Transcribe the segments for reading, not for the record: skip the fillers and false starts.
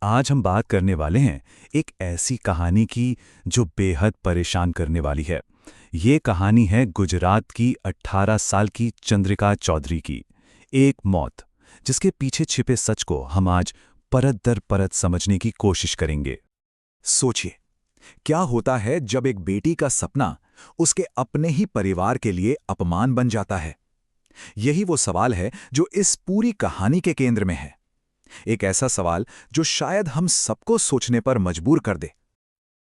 आज हम बात करने वाले हैं एक ऐसी कहानी की जो बेहद परेशान करने वाली है। ये कहानी है गुजरात की 18 साल की चंद्रिका चौधरी की। एक मौत जिसके पीछे छिपे सच को हम आज परत दर परत समझने की कोशिश करेंगे। सोचिए, क्या होता है जब एक बेटी का सपना उसके अपने ही परिवार के लिए अपमान बन जाता है। यही वो सवाल है जो इस पूरी कहानी के केंद्र में है। एक ऐसा सवाल जो शायद हम सबको सोचने पर मजबूर कर दे।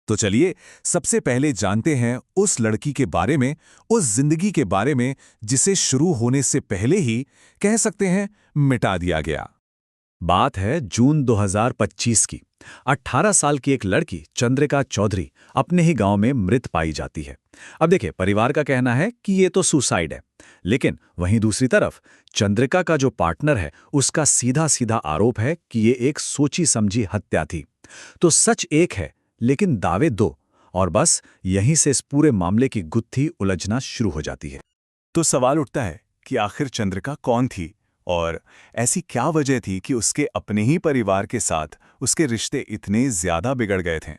तो चलिए सबसे पहले जानते हैं उस लड़की के बारे में, उस जिंदगी के बारे में जिसे शुरू होने से पहले ही कह सकते हैं मिटा दिया गया। बात है जून 2025 की। 18 साल की एक लड़की चंद्रिका चौधरी अपने ही गांव में मृत पाई जाती है। अब देखिए, परिवार का कहना है कि ये तो सुसाइड है, लेकिन वहीं दूसरी तरफ चंद्रिका का जो पार्टनर है उसका सीधा सीधा आरोप है कि ये एक सोची समझी हत्या थी। तो सच एक है लेकिन दावे दो, और बस यहीं से इस पूरे मामले की गुत्थी उलझना शुरू हो जाती है। तो सवाल उठता है कि आखिर चंद्रिका कौन थी और ऐसी क्या वजह थी कि उसके अपने ही परिवार के साथ उसके रिश्ते इतने ज्यादा बिगड़ गए थे।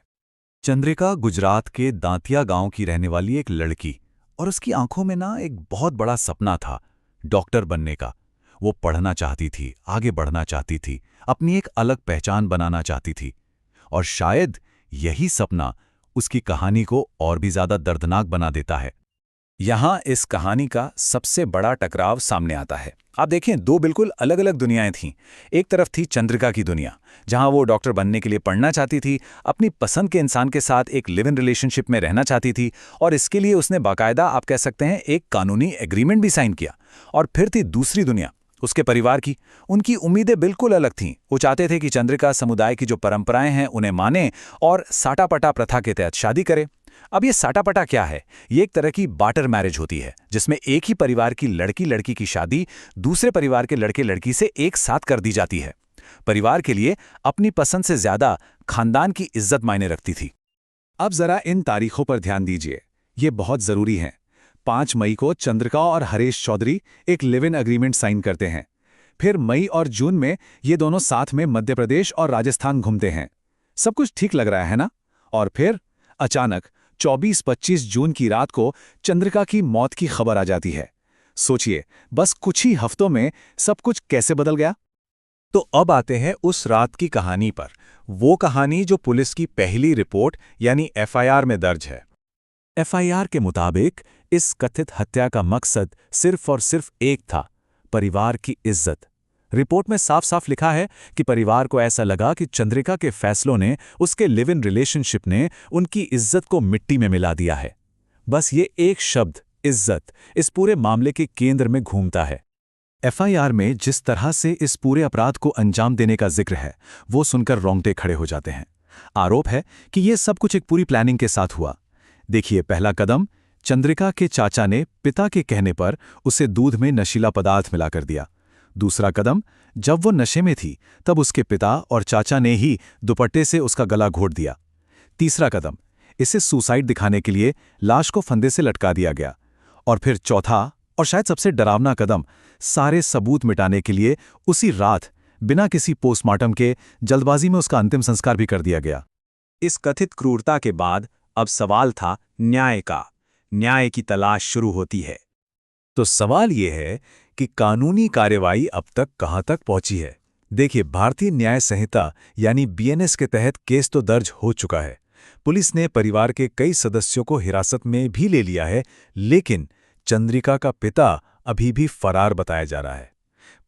चंद्रिका गुजरात के दांतिया गांव की रहने वाली एक लड़की, और उसकी आंखों में ना एक बहुत बड़ा सपना था, डॉक्टर बनने का। वो पढ़ना चाहती थी, आगे बढ़ना चाहती थी, अपनी एक अलग पहचान बनाना चाहती थी। और शायद यही सपना उसकी कहानी को और भी ज्यादा दर्दनाक बना देता है। यहाँ इस कहानी का सबसे बड़ा टकराव सामने आता है। आप देखें, दो बिल्कुल अलग अलग दुनियाएं थीं। एक तरफ थी चंद्रिका की दुनिया, जहां वो डॉक्टर बनने के लिए पढ़ना चाहती थी, अपनी पसंद के इंसान के साथ एक लिव इन रिलेशनशिप में रहना चाहती थी, और इसके लिए उसने बाकायदा, आप कह सकते हैं, एक कानूनी एग्रीमेंट भी साइन किया। और फिर थी दूसरी दुनिया, उसके परिवार की। उनकी उम्मीदें बिल्कुल अलग थीं। वो चाहते थे कि चंद्रिका समुदाय की जो परंपराएं हैं उन्हें माने और साटापटा प्रथा के तहत शादी करे। अब ये साटापटा क्या है? ये एक तरह की बार्टर मैरिज होती है, जिसमें एक ही परिवार की लड़की की शादी दूसरे परिवार के लड़के से एक साथ कर दी जाती है। परिवार के लिए अपनी पसंद से ज्यादा खानदान की इज्जत मायने रखती थी। अब जरा इन तारीखों पर ध्यान दीजिए, ये बहुत जरूरी हैं। 5 मई को चंद्रिका और हरीश चौधरी एक लिव इन एग्रीमेंट साइन करते हैं। फिर मई और जून में ये दोनों साथ में मध्य प्रदेश और राजस्थान घूमते हैं। सब कुछ ठीक लग रहा है ना? और फिर अचानक 24-25 जून की रात को चंद्रिका की मौत की खबर आ जाती है। सोचिए, बस कुछ ही हफ्तों में सब कुछ कैसे बदल गया। तो अब आते हैं उस रात की कहानी पर, वो कहानी जो पुलिस की पहली रिपोर्ट यानी एफआईआर में दर्ज है। एफआईआर के मुताबिक इस कथित हत्या का मकसद सिर्फ और सिर्फ एक था, परिवार की इज्जत। रिपोर्ट में साफ साफ लिखा है कि परिवार को ऐसा लगा कि चंद्रिका के फैसलों ने, उसके लिव इन रिलेशनशिप ने उनकी इज्जत को मिट्टी में मिला दिया है। बस ये एक शब्द, इज्जत, इस पूरे मामले के केंद्र में घूमता है। एफआईआर में जिस तरह से इस पूरे अपराध को अंजाम देने का जिक्र है, वो सुनकर रोंगटे खड़े हो जाते हैं। आरोप है कि ये सब कुछ एक पूरी प्लानिंग के साथ हुआ। देखिए, पहला कदम, चंद्रिका के चाचा ने पिता के कहने पर उसे दूध में नशीला पदार्थ मिलाकर दिया। दूसरा कदम, जब वो नशे में थी तब उसके पिता और चाचा ने ही दुपट्टे से उसका गला घोट दिया। तीसरा कदम, इसे सुसाइड दिखाने के लिए लाश को फंदे से लटका दिया गया। और फिर चौथा और शायद सबसे डरावना कदम, सारे सबूत मिटाने के लिए उसी रात बिना किसी पोस्टमार्टम के जल्दबाजी में उसका अंतिम संस्कार भी कर दिया गया। इस कथित क्रूरता के बाद अब सवाल था न्याय का। न्याय की तलाश शुरू होती है। तो सवाल यह है कि कानूनी कार्यवाही अब तक कहां तक पहुंची है। देखिए, भारतीय न्याय संहिता यानी बीएनएस के तहत केस तो दर्ज हो चुका है। पुलिस ने परिवार के कई सदस्यों को हिरासत में भी ले लिया है, लेकिन चंद्रिका का पिता अभी भी फरार बताया जा रहा है।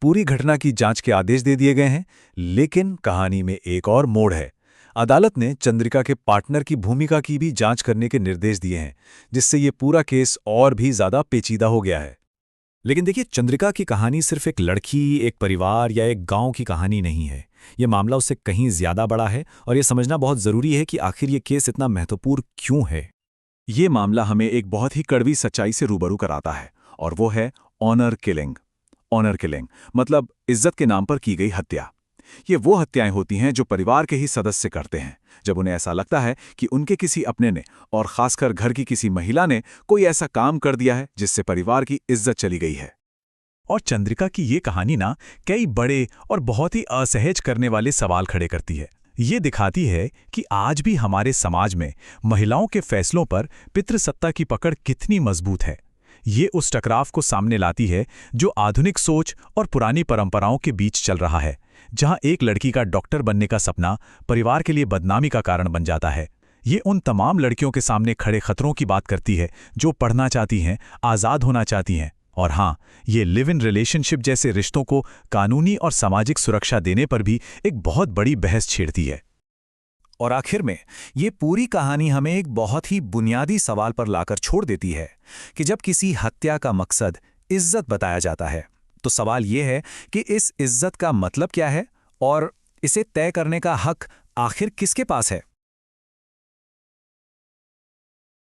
पूरी घटना की जांच के आदेश दे दिए गए हैं, लेकिन कहानी में एक और मोड़ है। अदालत ने चंद्रिका के पार्टनर की भूमिका की भी जांच करने के निर्देश दिए हैं, जिससे ये पूरा केस और भी ज्यादा पेचीदा हो गया है। लेकिन देखिए, चंद्रिका की कहानी सिर्फ एक लड़की, एक परिवार या एक गांव की कहानी नहीं है। ये मामला उससे कहीं ज्यादा बड़ा है, और ये समझना बहुत जरूरी है कि आखिर ये केस इतना महत्वपूर्ण क्यों है। ये मामला हमें एक बहुत ही कड़वी सच्चाई से रूबरू कराता है, और वो है ऑनर किलिंग। ऑनर किलिंग मतलब इज्जत के नाम पर की गई हत्या। ये वो हत्याएं होती हैं जो परिवार के ही सदस्य करते हैं, जब उन्हें ऐसा लगता है कि उनके किसी अपने ने, और खासकर घर की किसी महिला ने, कोई ऐसा काम कर दिया है जिससे परिवार की इज्जत चली गई है। और चंद्रिका की ये कहानी ना कई बड़े और बहुत ही असहज करने वाले सवाल खड़े करती है। ये दिखाती है कि आज भी हमारे समाज में महिलाओं के फैसलों पर पितृसत्ता की पकड़ कितनी मजबूत है। ये उस टकराव को सामने लाती है जो आधुनिक सोच और पुरानी परंपराओं के बीच चल रहा है, जहां एक लड़की का डॉक्टर बनने का सपना परिवार के लिए बदनामी का कारण बन जाता है। ये उन तमाम लड़कियों के सामने खड़े खतरों की बात करती है जो पढ़ना चाहती हैं, आज़ाद होना चाहती हैं, और हाँ, ये लिव इन रिलेशनशिप जैसे रिश्तों को कानूनी और सामाजिक सुरक्षा देने पर भी एक बहुत बड़ी बहस छेड़ती है। और आखिर में ये पूरी कहानी हमें एक बहुत ही बुनियादी सवाल पर लाकर छोड़ देती है कि जब किसी हत्या का मकसद इज्जत बताया जाता है, तो सवाल ये है कि इस इज्जत का मतलब क्या है और इसे तय करने का हक आखिर किसके पास है।